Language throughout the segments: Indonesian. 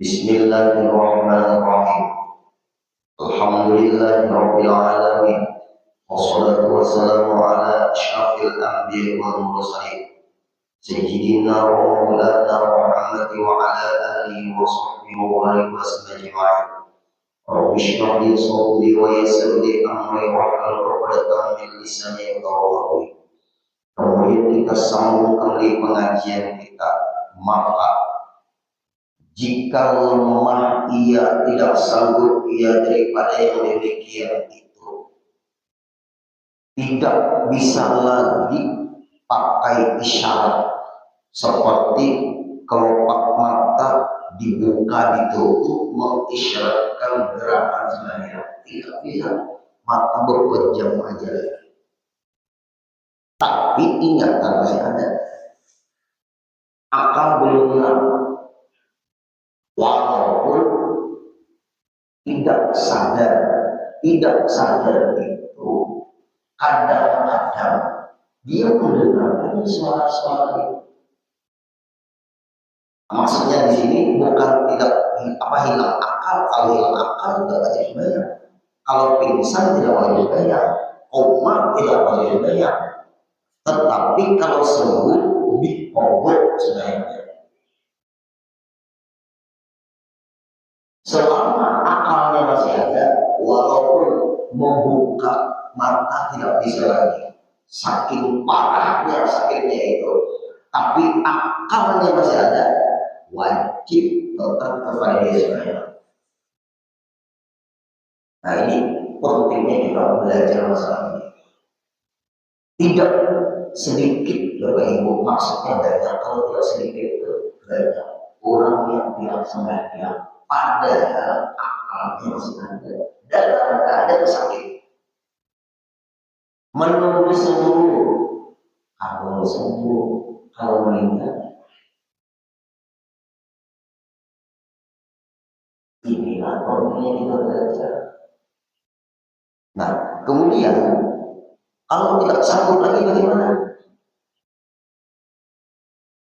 Bismillahirrahmanirrahim. Alhamdulillahirabbil alamin. Wassalatu wassalamu ala asyrafil anbiya'i wal mursalin. Sayyidina wa maulana Muhammad wa ala alihi wa sahbihi wa barik wa sallam ajma'in. Rabbi shrah li sadri wa yassir li amri wahlul 'uqdatam min lisani yafqahu qawli. Kemudian kita sambung kembali pengajian kita. Maka jika lemah ia tidak sanggup ia daripada yang demikian itu, tidak bisa lagi pakai isyarat seperti kelopak mata dibuka ditutup mengisyaratkan gerakan sebenarnya. Tidak bisa, mata berpejam aja lagi. Tapi ingatan masih ada, akal belum nyampe. Walaupun tidak sadar itu kadang-kadang dia mendengarkan suara-suara itu. Maksudnya di sini bukan tidak hilang akal. Kalau hilang akal tidak wajib bayar. Kalau pingsan tidak wajib bayar. Koma tidak wajib bayar. Tetapi kalau sembuh dikobok sebaiknya. Selama akalnya masih ada, walaupun membuka mata tidak bisa lagi, saking parahnya sakitnya itu, tapi akalnya masih ada, wajib tetap kepada dia sebenarnya. Nah ini pentingnya kita belajar masalah ini. Tidak sedikit Bapak Ibu, maksudnya banyak, kalau tidak sedikit itu banyak orang yang tidak sembahyang padahal akalnya masih ada dalam keadaan sakit, menunggu sembuh. Kalau meninggal, inilah problemnya kita belajar. Nah kemudian kalau tidak sanggup lagi bagaimana?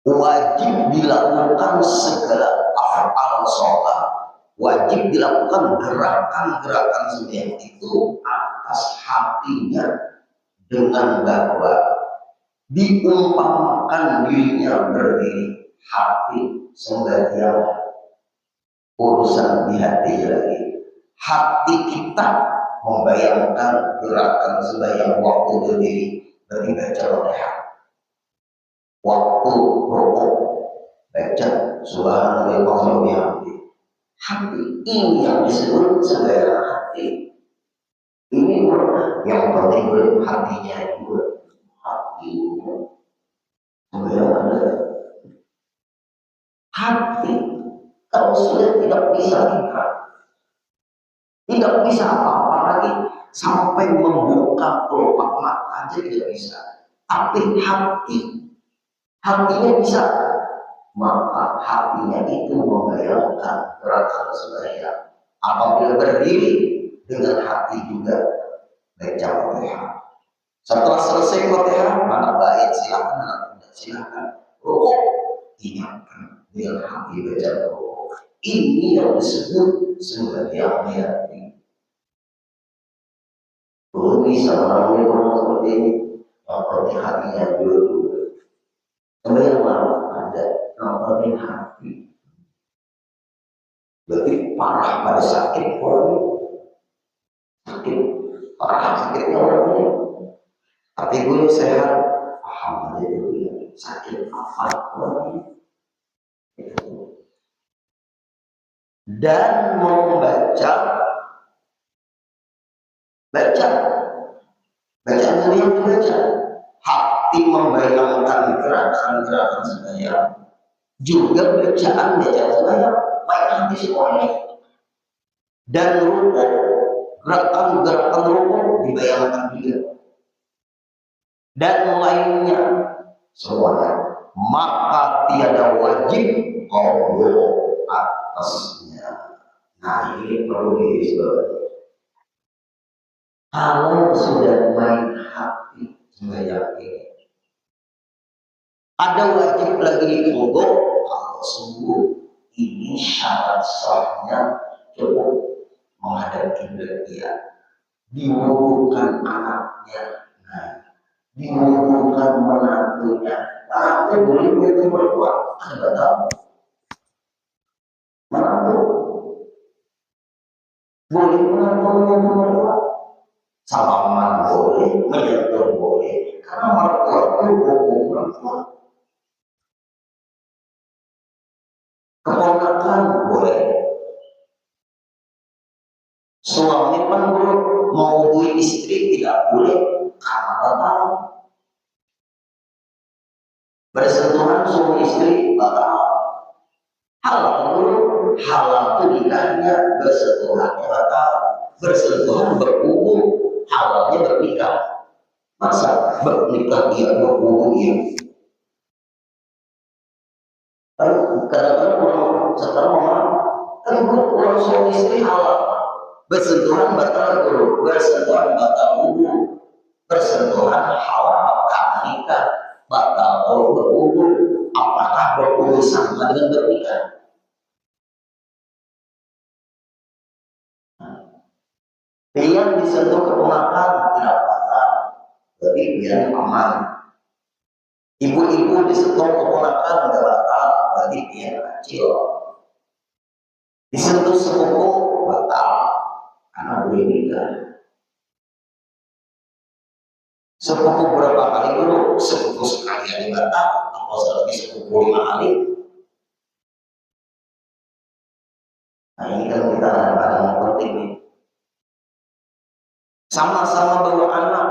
Wajib dilakukan segala af'al sholat, wajib dilakukan gerakan-gerakan sembahyang itu atas hatinya, dengan bahwa diumpamakan dirinya berdiri, hati sembahyang, urusan di hati lagi. Hati kita membayangkan gerakan sembahyang waktu berdiri, berarti baca Fatihah. Waktu rukuk baca subhanallah wa bihamdihi. Hati ini yang disebut sembahyang hati. Ini yang penting hatinya juga. Hatinya sembahyang ada. Hati kalau sudah tidak bisa lihat, tidak bisa apa-apa lagi, sampai membuka kelopak mata aja tidak bisa. Tapi hatinya bisa, maka hatinya itu membayangkan gerakan sembahyang. Apabila berdiri dengan hati juga baca Fatihah. Setelah selesai Fatihah, mana baik silakan, mana tidak silakan. Rukuk ingatkan dengan hati baca rukuk. Ini yang disebut sembahyang hati. Belum bisa melalui orang seperti ini, yang penting hatinya dulu. Sembahyang ada, yang penting hati. Berarti parah pada sakit orang ini. Sakit, parah sakitnya orang ini. Tapi gue sehat, alhamdulillah. Sakit apa orang ini? Dan membaca sembahyang dibaca, hati membayangkan gerakan-gerakan sembahyang, juga bacaan sembahyang, baik hati semuanya. Dan rukuk, gerakan-gerakan rukuk dibayangkan juga, dan lainnya semuanya. Maka tiada wajib qadha atasnya. Nah ini perlu diistilahkan. Kalau sudah main hati sembahyang ini, ada wajib lagi diqadha kalau sembuh. Ini syarat syarat sahnya cukup menghadap kiblat dia, diwudukan anaknya, diwudukan menantunya. Anaknya boleh menyentuh mertua, nggak tahu. Menantu boleh menyentuh mertua, salaman boleh, menyentuh boleh, karena mertua itu hukum mertua. Keponakan boleh. Suami pun mau hubungi istri tidak boleh karena batal. Bersentuhan suami istri batal. Halal dulu, halal itu nikahnya, bersentuhannya batal. Bersentuhan berhubung, halalnya bernikah. Masa bernikah iya, berhubung iya. Kadang-kadang orang sekarang kan orang suami istri halal. Bersentuhan batal dulu, bersentuhan batal hubung, bersentuhan halal karena nikah, batal kalau berhubung. Apakah berhubung sama dengan bernikah? Yang disentuh keponakan tidak batal, berarti biar aman. Ibu-ibu disentuh keponakan tidak batal, berarti biar kecil. Disentuh sepupu batal karena boleh nikah. Sepupu berapa kali dulu? Sepupu sekali aja batal, apalagi sepupu 5 kali. Nah ini kan kita kadang-kadang penting nih. Sama-sama bawa anak.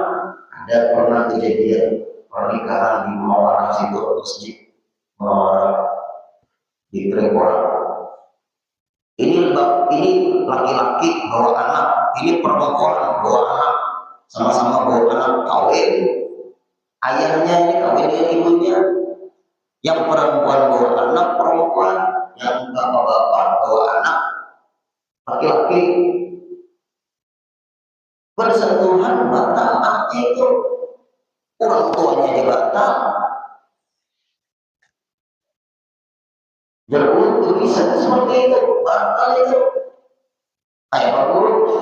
Ada pernah kejadian pernikahan di Muawarah situ masjid Muawarah di Trenggoran. Ini laki-laki bawa anak, ini perempuan bawa anak, sama-sama bawa anak kawin. Ayahnya ini kawin dengan ibunya. Yang perempuan bawa anak perempuan, yang bapak-bapak bawa anak laki-laki. Bersentuhan batal anaknya itu, orang tuanya juga batal. Jadi itu bisa seperti itu, batal itu. Ayah bapak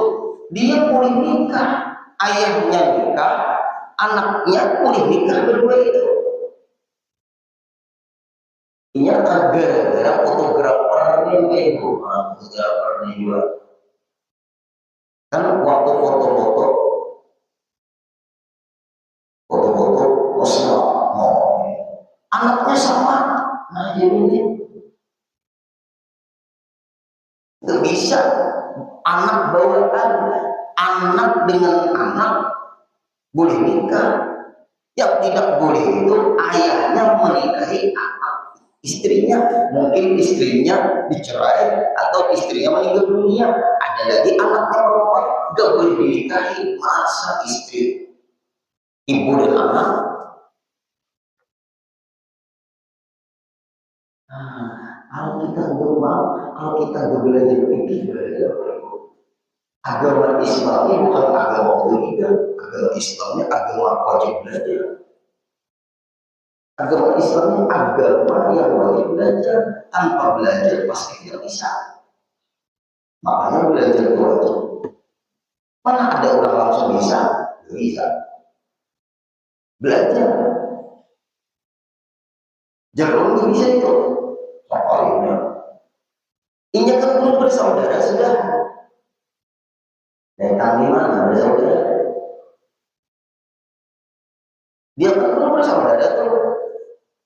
dia boleh nikah, ayahnya nikah, anaknya boleh nikah berdua itu. Ini akan gara-gara fotografernya itu, fotografernya juga. Kan waktu foto-foto anaknya sama, nah jadi nggak bisa anak bawaan, anak dengan anak boleh nikah. Yang tidak boleh itu ayahnya menikahi anak istrinya, mungkin istrinya dicerai atau istrinya meninggal dunia, ada lagi anaknya perempuan nggak boleh dinikahi. Masa istri, ibu dan anak. Kalau kita nggak belajar fikih, agama Islam ini bukan agama politik. Agama Islamnya agama wajib belajar. Agama Islamnya agama yang wajib belajar. Tanpa belajar pasti tidak bisa. Makanya belajar itu wajib. Mana ada orang langsung bisa? Tidak bisa. Belajar. Jangan bisa itu. Soalnya ini kan belum bersaudara sudah. Datang di mana bersaudara? Dia kan belum bersaudara tuh.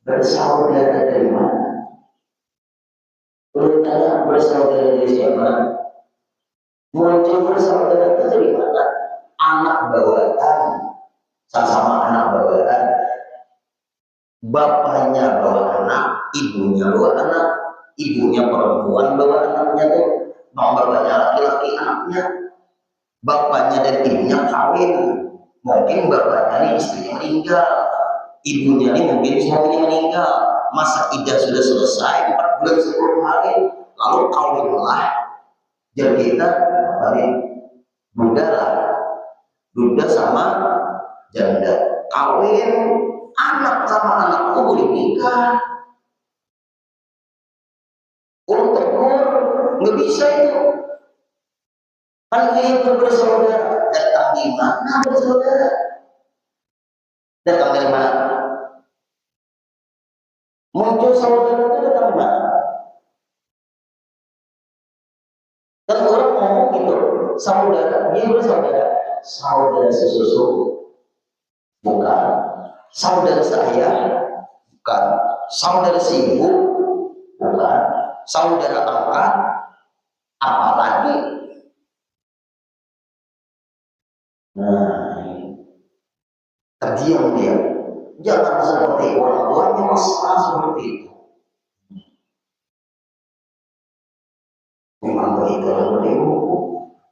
Bersaudara dari mana? Bertanya bersaudara dari siapa? Muncul bersaudara itu dari mana? Anak bawaan, sama-sama anak bawaan. Bapaknya bawa anak, ibunya bawa anak, ibunya perempuan bawa anaknya tuh, bapaknya laki-laki anaknya, bapaknya dan ibunya kawin, mungkin bapaknya nih istrinya meninggal, ibunya nih mungkin suaminya meninggal, masa idah sudah selesai 4 bulan 10 hari, lalu kawinlah. Jadi kita duda sama janda kawin, anak sama anak itu boleh nikah. Kalau tegur nggak bisa itu. Kan itu bersaudara, datang di mana bersaudara? Datang dari mana? Muncul saudara itu datang dari mana? Dan orang ngomong gitu, saudara, dia bersaudara, saudara sesusu, bukan. Saudara saya, bukan. Saudara seibu, bukan. Saudara angkat, apalagi. Nah, terdiam dia. Jangan seperti orang tuanya masalah seperti itu. Memang begitu seperti itu.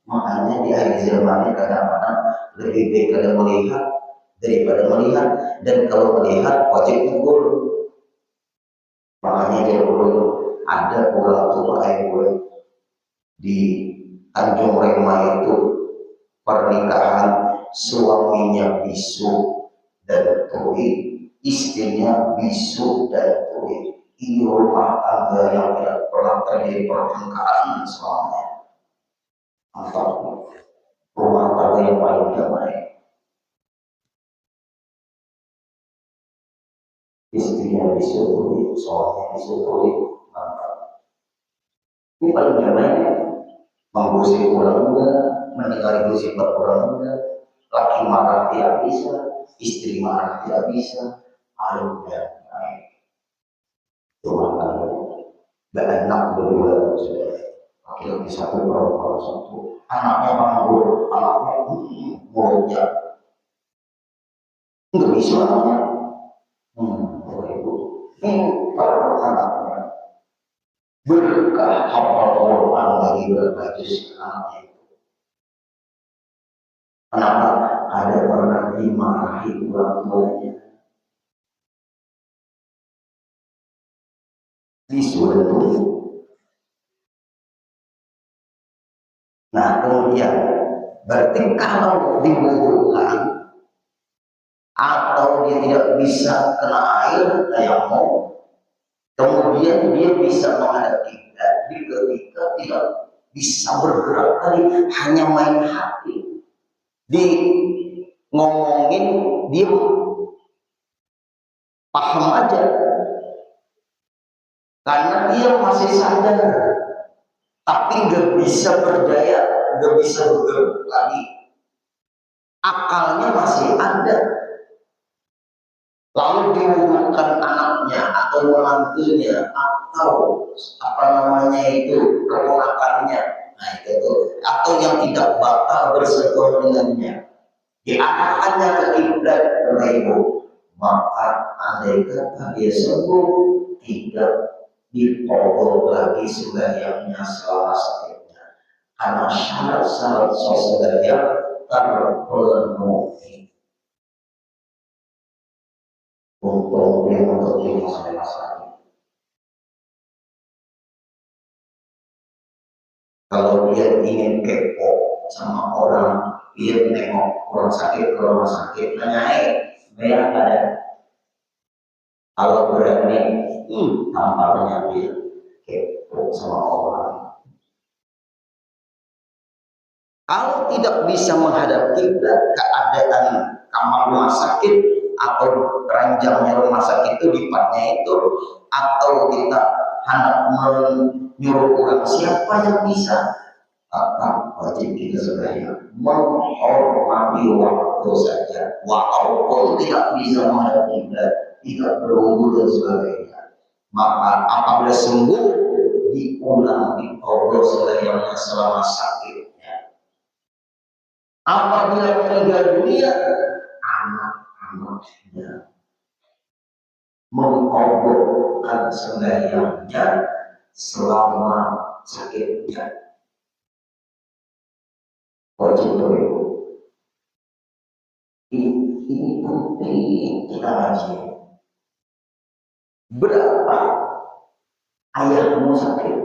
Makanya di akhir zaman kadang-kadang lebih baik kada melihat daripada melihat, dan kalau melihat wajib tegur. Makanya dia perlu ada orang tua di Tanjung Rema itu pernikahan suaminya bisu dan tuli, istrinya bisu dan tuli. Ini rumah tangga yang tidak pernah terjadi pertengkaran selamanya. Mantap, rumah tangga yang paling damai. Istrinya bisu tuli, suaminya bisu tuli, mantap. Ini paling damai. Menggosip orang muda, mendengar gosipan orang muda, laki marah tidak bisa, istri marah tidak bisa, ayo damai. Rumah tangga beranak berdua sudah, laki-laki satu, perempuan satu, anaknya nganggur, anaknya mulutnya nggak bisa anaknya, ibu ini para anaknya berkah hafal Quran lagi berbaca anaknya. Kenapa? Ada pernah dimarahi orang tuanya, disuruh. Nah kemudian berarti kalau dibutuhkan atau dia tidak bisa kena air tayamum, kemudian dia bisa menghadap kiblat ketika tidak bisa bergerak tadi, hanya main hati, di ngomongin dia paham aja, karena dia masih sadar, tapi nggak bisa berdaya, nggak bisa bergerak lagi, akalnya masih ada. Lalu diwujudkan anaknya atau menantunya atau apa namanya itu keponakannya, nah itu atau yang tidak batal bersentuhan dengannya, diarahkannya ke kiblat oleh ibu, maka andai kata dia sembuh, tidak dipobol lagi sembahyangnya selama sakitnya, karena syarat-syarat sembahyang terpenuhi. Untuk dia untuk ini sampai masalah. Kalau dia ingin kepo sama orang, dia nengok orang sakit ke rumah sakit, nanyain, bayar ada. Kalau berani, tampaknya dia kepo sama orang. Kalau tidak bisa menghadapi keadaan kamar rumah sakit atau ranjangnya rumah sakit itu, dipatnya itu, atau kita hendak menyuruh orang, siapa yang bisa, maka wajib kita sebenarnya menghormati waktu saja, walaupun tidak bisa menghadapi tidak berwudu dan sebagainya. Maka apabila sembuh, diulang diobrol selayaknya selama sakitnya. Apabila meninggal dunia, anak-anaknya mengobokkan sembahyangnya selama sakitnya. Wajib itu. Ini penting kita ngaji. Berapa ayahmu sakit?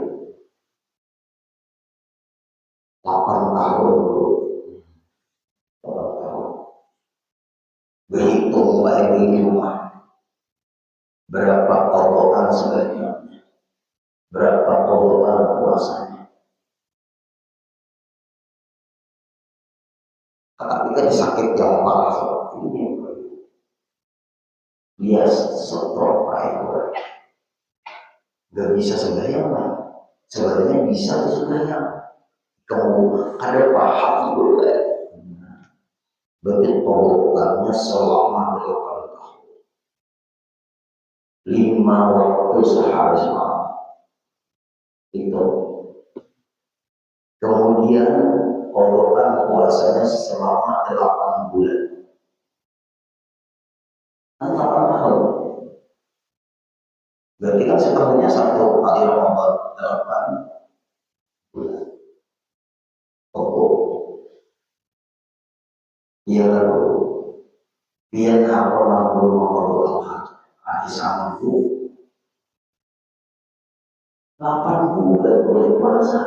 8 tahun. Berhitung baik di rumah, berapa kotoran sebenarnya, berapa kotoran puasanya, kan sakit yang parah seperti ini, dia stroke itu nggak bisa sembahyang lah. Sebenarnya bisa sembahyang, kamu ada paham boleh, berarti tobatnya selama 8 tahun, 5 waktu sehari semalam itu. Kemudian kodokan puasanya selama 8 bulan, kan 8 tahun. Berarti kan setahunnya 1 kali Ramadan 8 bulan. Oh, iya lalu biar apa lalu mengolah hati sama itu 8 bulan boleh puasa.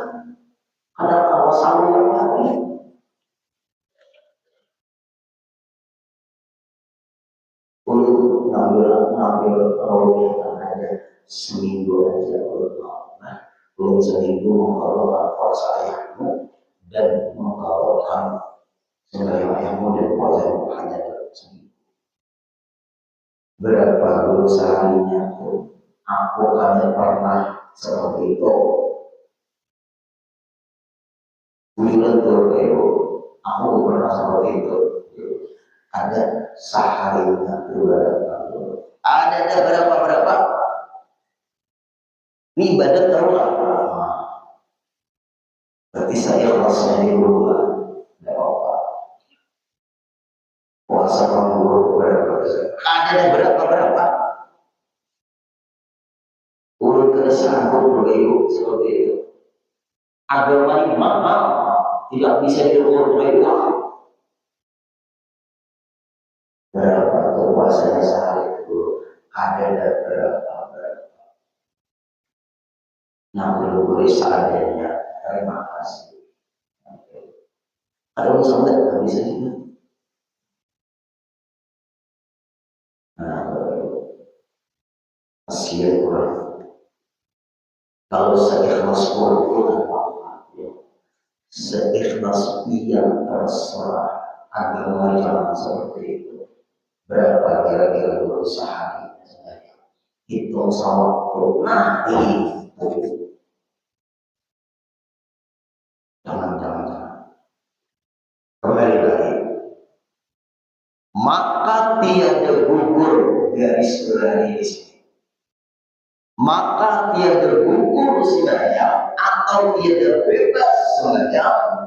Ada kawasan yang lagi untuk ngambil yang ada seminggu aja belum seminggu mengkalaukan puasa ayahmu dan mengkalaukan sembahyang ayahmu dan puasa yang hanya dalam seminggu. Berapa dulu seharinya pun aku hanya pernah seperti itu. Bulan itu aku pernah seperti itu. Ada seharinya ada berapa ini ibadat tahu lah. Berarti saya rasanya di bulan tidak apa puasa minggu berapa ada berapa urut keresahan begitu seperti itu. Agama ini mahal, tidak bisa diukur oleh uang. Berapa tuh puasanya sehari itu ada berapa. Nah, perlu seadanya. Terima kasih. Ada urusan nggak bisa juga. Nah, kasihan kurang. Kalau seikhlas pun seikhlas yang terserah, agama jangan seperti itu. Berapa kira-kira berusaha hitung sama waktu. Nah, itu jangan. Kembali lagi, maka tiada gugur garis berani di sini. Maka tiada gugur sembahyang atau tiada bebas sembahyang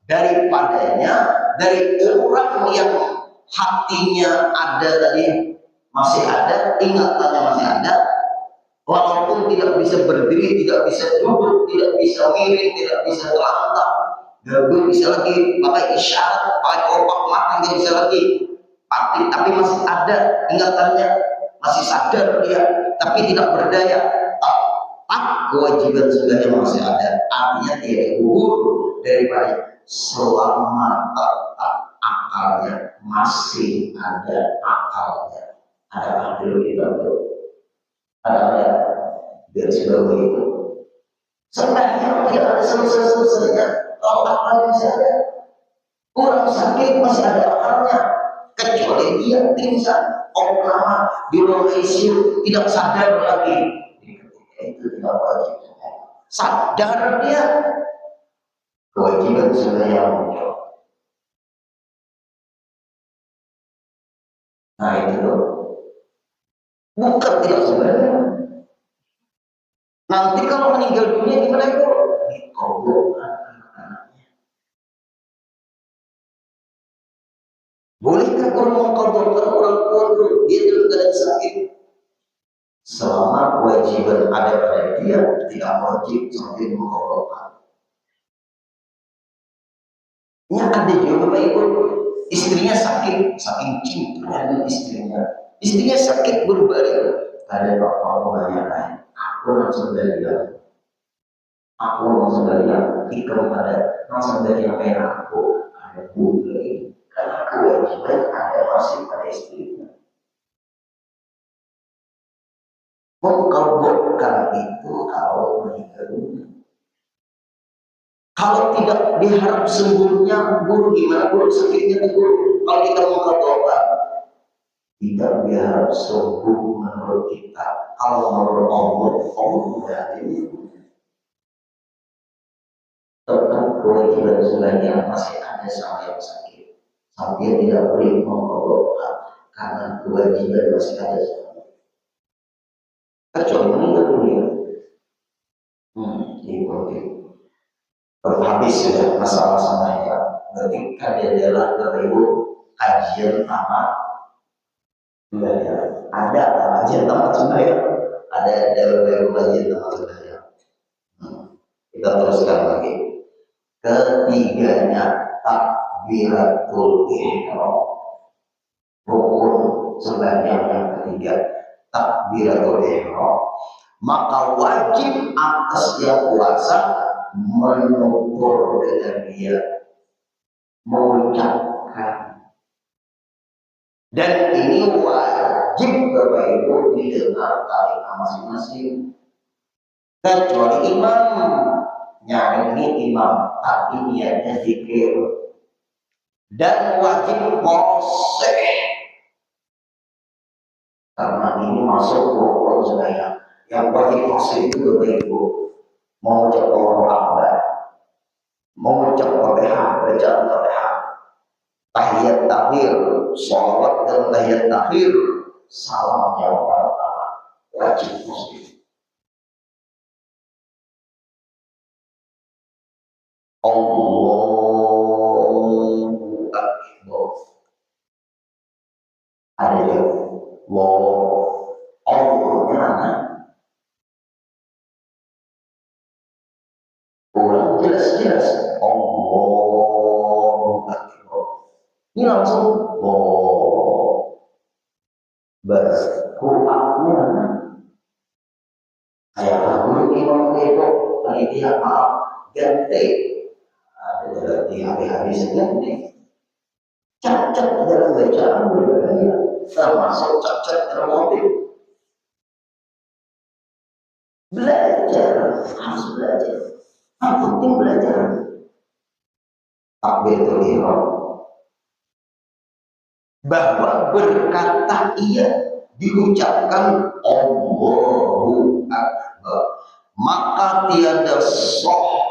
daripadanya dari orang yang hatinya ada tadi masih ada, ingatannya masih ada, walaupun tidak bisa berdiri, tidak bisa duduk, tidak bisa miring, tidak bisa terlentang, gak bisa lagi pakai isyarat, pakai opak mata nggak bisa lagi, tapi masih ada ingatannya, masih sadar dia, tapi tidak berdaya. Kewajiban sebenarnya masih ada, artinya tidak gugur daripada selama akalnya masih ada akalnya. Ada dulu kita tuh ada garis bawah itu. Sebenarnya tidak ada selesainya. Kalau akalnya masih ada, orang sakit masih ada akalnya. Kecuali dia pingsan, lama di ruang ICU tidak sadar lagi. Itu tidak wajib. Sadar dia, kewajiban sebenarnya muncul. Nah itu loh. Bukan tidak sebenarnya. Nanti kalau meninggal dunia gimana itu? Dikobrolkan anak-anaknya. Bolehkah orang mengkobrolkan orang tua dulu? Dia dalam keadaan sakit. Selama kewajiban ada pada dia, tidak wajib sampai mengkobrolkan. Ya ada juga Bapak Ibu, istrinya sakit, saking cintanya dengan istrinya. Istrinya sakit berbaring. Ada bapak menanyakan, aku langsung dari dalam. Aku langsung dari yang ikram ada, langsung dari yang merah aku ada bule. Karena kewajiban ada masih pada istrinya. Mengkaburkan itu kalau meninggal dunia. Kalau tidak diharap sembuhnya guru, gimana guru sakitnya tuh guru? Kalau kita mau doa, tidak diharap sembuh menurut kita. Kalau menurut Allah, Allah berarti tetap kewajiban sebagian masih ada sama yang sakit. Sampai tidak boleh mengkodokkan karena kewajiban masih ada sama. Kecuali meninggal dunia. Itu. Habis sudah masalah sama ya. Berarti kalian adalah Ibu kajian tamat budaya. Ada kajian tamat budaya. Ada kajian tamat budaya. Kita teruskan lagi. Ketiganya takbiratul ihram. Rukun sebanyak yang ketiga takbiratul ihram. Maka wajib atas yang puasa menutur dengan dia, mengucapkan, dan ini wajib Bapak Ibu didengar telinga masing-masing, kecuali imam. Ini imam tapi niatnya zikir, dan wajib poseh karena ini masuk rukun sebanyak. Yang wajib poseh itu Bapak Ibu mengucap Allahu Akbar, mengucap Fatihah, bacaan Fatihah, tahiyat takhir, sholawat dan tahiyat takhir, salam jawab pertama, wajib muslim. Allahu Akbar. Ada yang Allahnya mana? Ulang jelas-jelas Allahu Akbar. Ini langsung Qurannya mana? Kayak guru imam itu panitia maaf ganti. Ada di hari-hari ganti. Cacat dalam bacaan berbahaya, termasuk cacat dalam mobil. Belajar, harus belajar. Yang penting belajar. Takbiratul ihram. Bahwa berkata iya diucapkan Allahu Akbar, maka tiada soh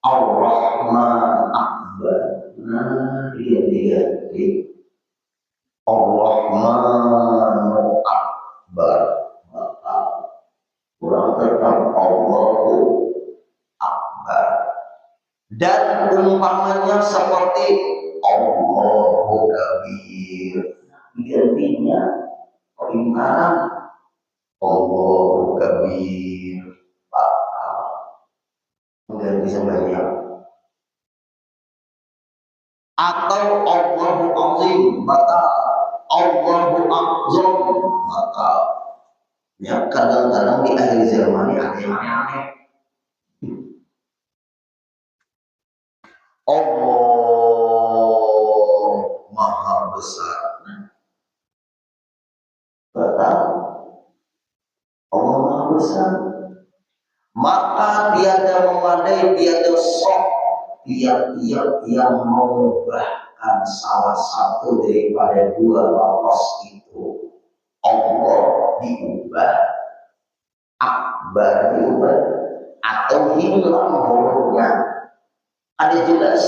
Ar-Rahman Akbar. Nah, lihat Ar-Rahman Akbar, maka kurang terkam Allahu Akbar. Dan umpamanya seperti Allahu Kabir, gantinya peringatan Allahu Kabir, mengganti sebanyak. Atau Allahu Azim, maka Allahu Azam, maka ya kadang-kadang di akhir zaman ini ada yang aneh. Allah Maha Besar. Betul. Allah Maha Besar. Maka tiada memadai, tiada sok tiap-tiap yang mengubahkan salah satu daripada dua lafaz itu. Allah diubah, Akbar diubah, atau hilang hurufnya. Ada jelas.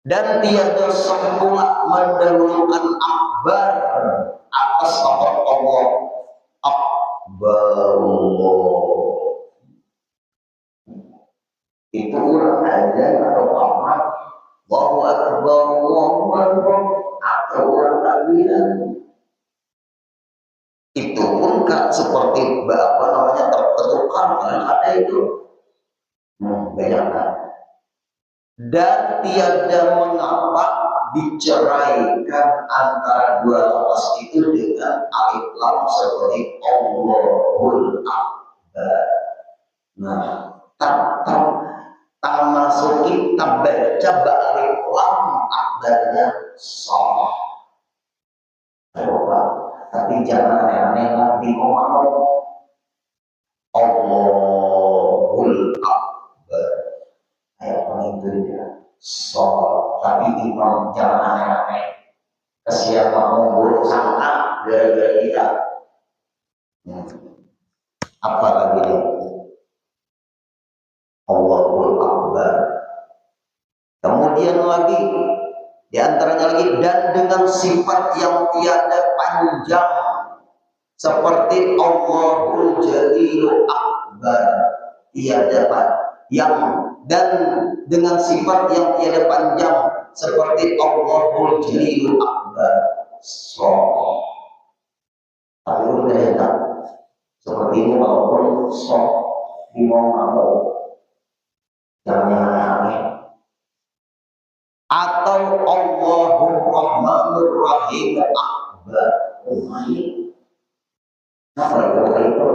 Dan tiada sempula mendahulukan Akbar atas lafaz Allah. Akbarullah. Itu orang azan atau qamat, Allahu Akbar, Allahu Akbar, atau orang takbiran. Itu pun seperti apa namanya tertentukan dengan ada itu. Bedakan. Dan tiada mengapa diceraikan antara dua lafaz itu dengan alif lam seperti Allahul Akbar. Nah, masuki baca alif lam akbarnya salah. Tapi jangan aneh-aneh di ngomong Allahul sholat. Tapi imam jangan aneh-aneh. Kesian mau buruk sangka gara-gara kita. Apa lagi dia? Allahul Akbar. Kemudian lagi di antaranya lagi, dan dengan sifat yang tiada panjang seperti Allahul Jalilul Akbar, tiada yang, dan dengan sifat yang tiada panjang seperti Allahul Jalilul Akbar. So, tapi udah enak seperti ini walaupun so di mau jangan aneh-aneh. Atau Allahur Rahmanur Rahim Akbar. Apa itu?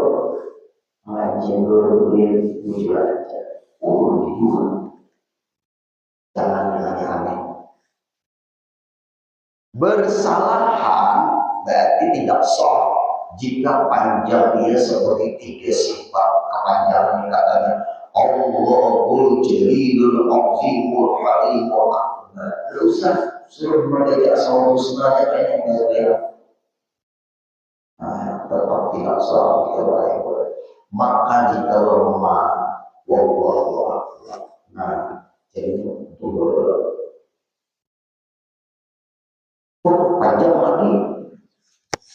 Ngaji dulu di aja. Jangan aneh-aneh. Bersalahan berarti tidak sah jika panjang dia seperti tiga sifat. Kepanjangan katanya Allahul Jalilul Azimul Halimul Akbar. Usah suruh mereka asal husnanya kayaknya ya. Nah, tetap tidak sah kita maka jika lemah wallahu a'lam. Nah, jadi itu panjang lagi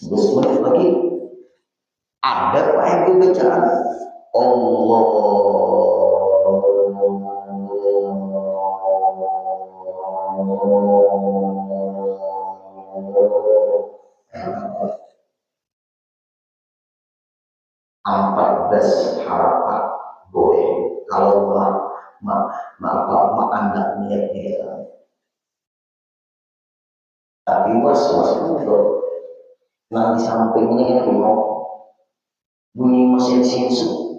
10 menit lagi ada Pak Ibu bacaan Allah harapan boleh kalau Anda niat tapi was-was untuk nah di sampingnya ini mau bunyi mesin sinsu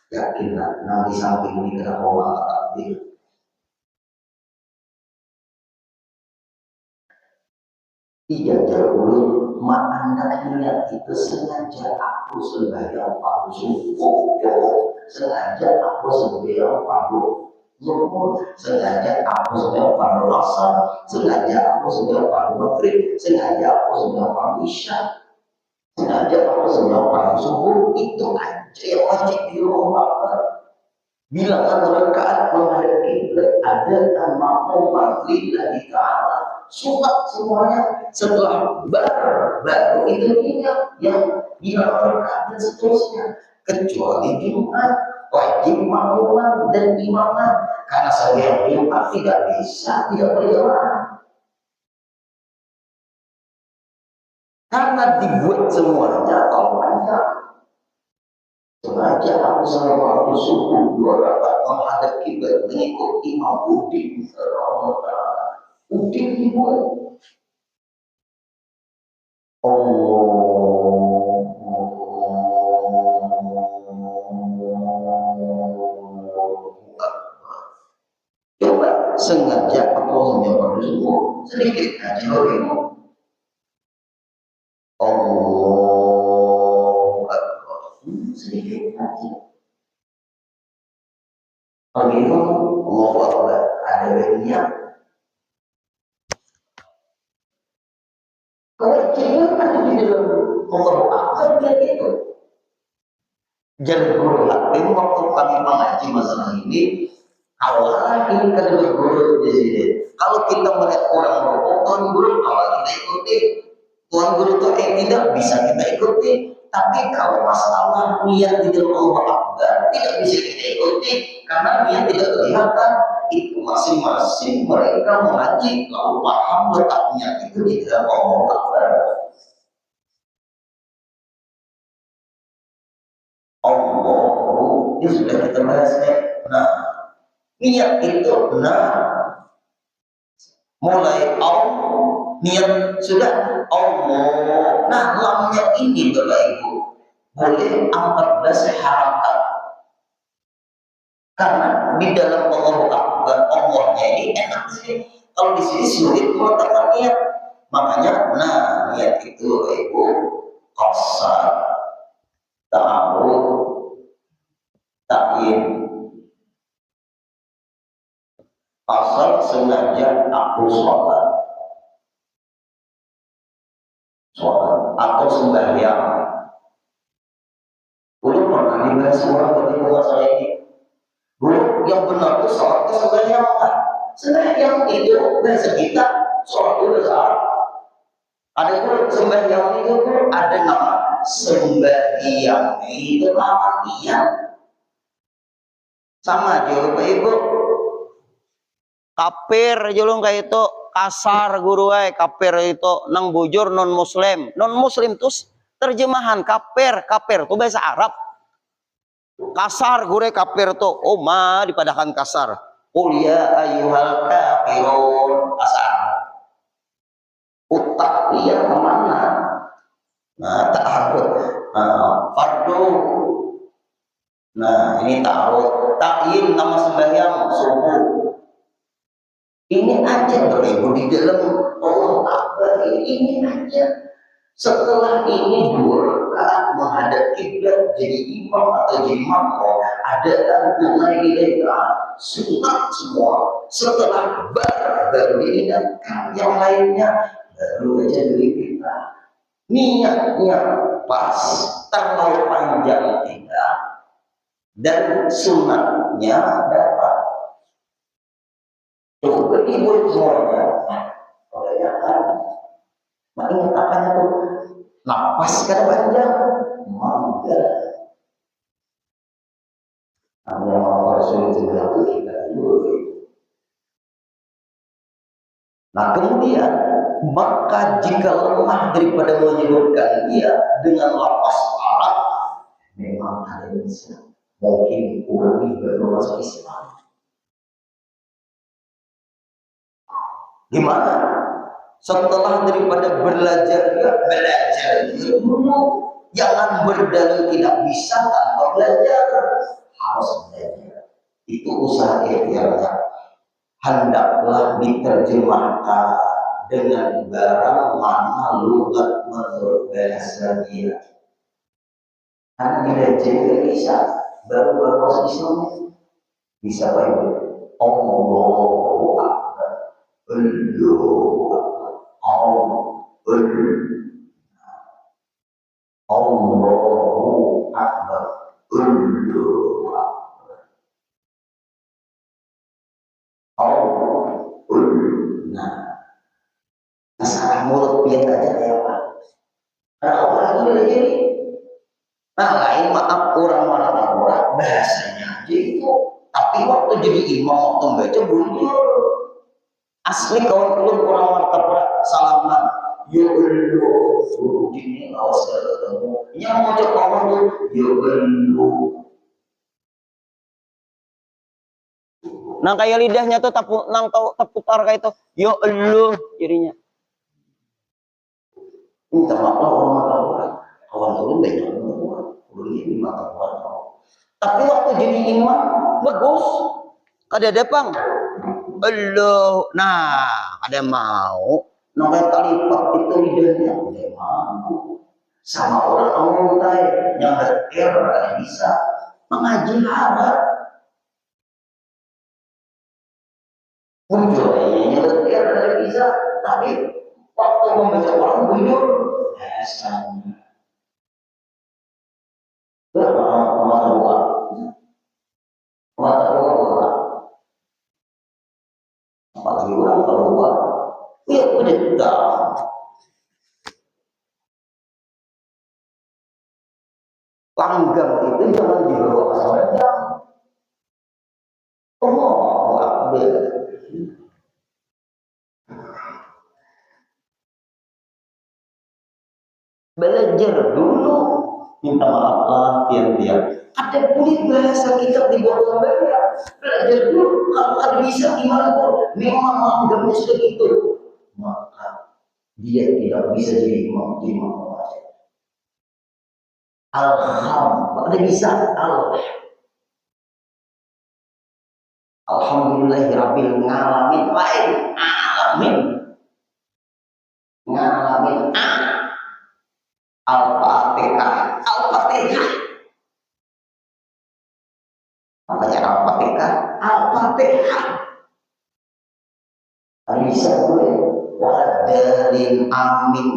yakin nah di samping ini kena Allah takdir. Iya dahulu mak Anda ingat itu sengaja aku sebagai Pak sengaja aku sebagai Pak sengaja aku sebagai Pak Rasa sengaja aku sebagai Pak Maghrib sengaja aku sebagai Pak Isya sengaja aku sebagai Pak Subuh itu aja yang wajib dilakukan. Bilangan rakaat menghadap kiblat ada nama lillahi ta'ala. Sunat semuanya setelah baru itu yang bilangan rakaat dan seterusnya. Kecuali Jumat wajib makmuman dan imaman karena saya Jumat tidak bisa tidak berjamaah. Karena dibuat semuanya kalau panjang. Sengaja aku sama waktu subuh 2 rakaat menghadap kiblat mengikut Imam Udin Udin dibuat coba sengaja aku sama waktu subuh sedikit aja loh sedikit aja. Begitu Allah Akbar ada bagian. Kewajiban ada di dalam Allah Akbar itu. Jangan berulang. Ini waktu kami mengaji masalah ini, awalnya ini kan berguru di sini. Kalau kita melihat orang berbohong, Tuhan guru awal kita ikuti. Tuhan guru itu tidak bisa kita ikuti. Tapi kalau masalah niat di dalam Allah Akbar tidak bisa kita ikuti karena niat tidak kelihatan. Itu masing-masing mereka mengaji lalu paham letaknya itu di dalam Allah Akbar. Allah ini sudah kita bahas ya. Nah, niat itu mulai niat sudah Allah. Nah, lamnya ini Bapak Ibu boleh 14 harakat. Karena di dalam Allah Akbar Allahnya ini enak sih. Kalau di sini sulit meletakkan niat. Makanya, nah niat itu ibu qasar, ta'arud, ta'yin. Asal sengaja aku sholat atau sembahyang. Dulu pernah dibahas orang dari masalah ini. Dulu yang benar itu sholat ke sembahyang kan? Sembahyang itu bahasa kita, sholat itu bahasa Arab. Ada pun sembahyang itu ada nama sembahyang itu nama dia. Sama aja Bapak Ibu. Kafir julung kayak itu kasar guru kafir itu nang bujur non muslim tuh terjemahan kafir tuh bahasa Arab. Kasar guru kafir tuh dipadakan kasar. Qul ya ayyuhal kafirun, kasar. Utak dia kemana? Nah ta'arud, fardu. Nah ini ta'arud, ta'yin nama sembahyang subuh. Ini aja Ibu di dalam Allah Akbar ini aja. Setelah ini 2 rakaat menghadap kiblat jadi imam atau jadi makmum, ada tunai ilegal sunat semua. Setelah baru diingatkan yang lainnya, baru aja dari kita. Niatnya pas, terlalu panjang tidak, dan sunatnya dapat. Cukup ibu semuanya. Kebanyakan. Mak ingat apanya tuh? Napas kan panjang. Mangga. Hanya mau sulit juga kita dulu. Nah kemudian maka jika lemah daripada menyebutkan dia dengan lapas Arab, memang ada bisa mungkin orang baru masuk Islam. Gimana? Setelah daripada belajar dulu, jangan berdalil tidak bisa tanpa belajar, harus belajar. Itu usaha ikhtiarnya. Hendaklah diterjemahkan dengan barang mana lugat menurut bahasa dia. Karena belajar bisa, baru masuk Islam bisa Pak Ibu. Allahu Akbar. Allahu Akbar. Nah, masalah mulut biar aja ya Pak. Nah, orang itu jadi. Nah, lain maaf orang bahasanya aja itu. Tapi waktu jadi imam waktu baca bunyi. Asli kawan kulun orang martabak salaman. Ya Allah, ini awas ketemu. Yang mau cek kawan tuh, ya Allah. Nang kayak lidahnya tuh terputar kayak itu, ya Allah jadinya. Minta maaf orang martabak. Kawan kulun banyak orang. Kulun ini martabak. Tapi waktu jadi imam bagus. Kada depang. Allah, nah ada mau nongkel kalipat itu lidahnya ada mau sama orang yang berkir ada bisa mengaji harap bujurnya berkir ada bisa tapi waktu membaca orang bujur biasanya apalagi orang keluar ya udah langgam itu jangan dibawa ke saja Akbar belajar dulu minta maaf tiap-tiap ada kulit bahasa kita di bawah ya belajar dulu kalau ada bisa gimana kok memang langgamnya sudah gitu maka dia tidak bisa jadi imam ada bisa alhamdulillahirabbil alamin lain alamin Bisa gue wadalin amin.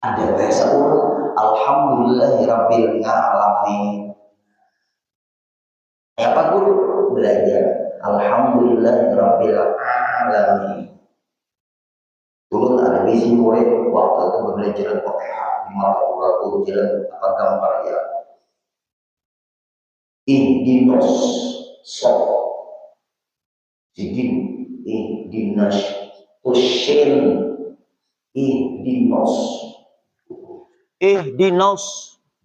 Ada bahasa urut alhamdulillahirabbil alamin. Apa guru belajar alhamdulillahirabbil alamin. Dulu ada misi murid waktu itu belajar Fatihah di mata ujian apa gambar ya. Ihdinas sok sidin ihdinas usyil ihdinas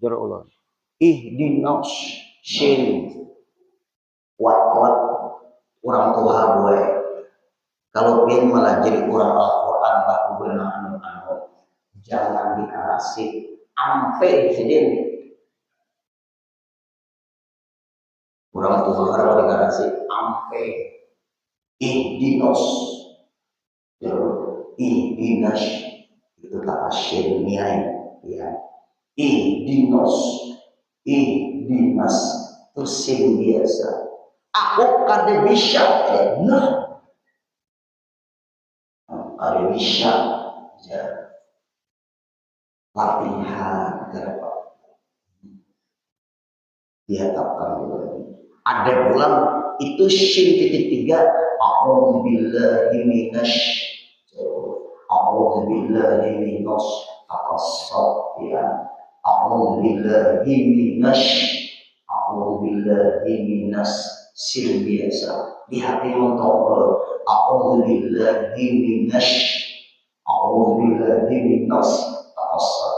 jarullah ihdinas syil kuat orang tua gue kalau pengen melajari orang Al-Quran bah benar anu jangan dikasih ampe sidin orang tua orang dikasih ampe ihdinas ihdinas itu tak asyirnya ya ihdinas terus biasa aku kada bisa nah kada bisa ya latihan dihatapkan ada bulan itu syin titik 3 a'udzubillahi minas ya a'udzubillahi minas sin biasa di hati untuk a'udzubillahi minas taqassar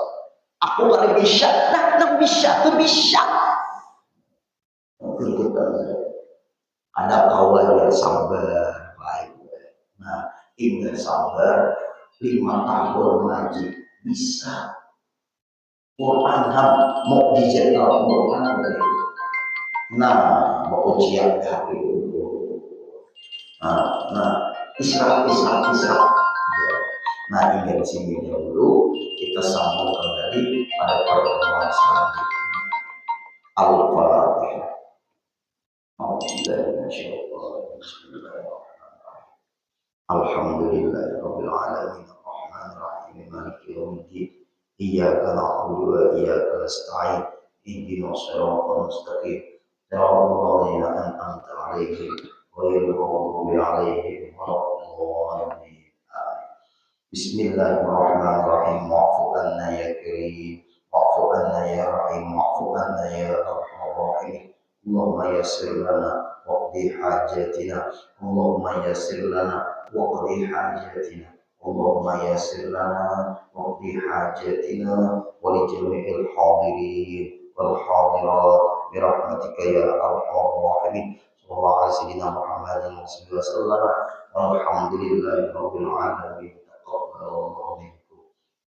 aku gak bisa tuh bisa ada kawan yang sabar baik. Nah, ini sabar 5 tahun lagi bisa Quran mau dijegal Quran nah mau ujian HP nah Isra nah hingga di sini dulu kita sambung kembali pada pertemuan selanjutnya. Al-Fatihah. Alhamdulillahirabbil alamin arrahmanir rahim maliki yaumiddin iyyaka na'budu wa iyyaka nasta'in ihdinas siratal mustaqim siratal ladzina an'amta 'alaihim ghairil maghdubi 'alaihim waladdallin. Bismillahirrahmanirrahim. Wa'fu anna ya karim wa'fu anna ya rahim wa'fu anna ya arhamar rahimin. Allahumma yassir lana waqdi hajatina Allahumma yassir lana waqdi hajatina Allahumma yassir lana waqdi hajatina wa li jami'il hadirin wal hadirat bi rahmatika ya arhamar rahimin. Sallallahu alaihi sayyidina Muhammadin wa sallallahu alaihi wasallam. Walhamdulillahi rabbil alamin. Taqabbalallahu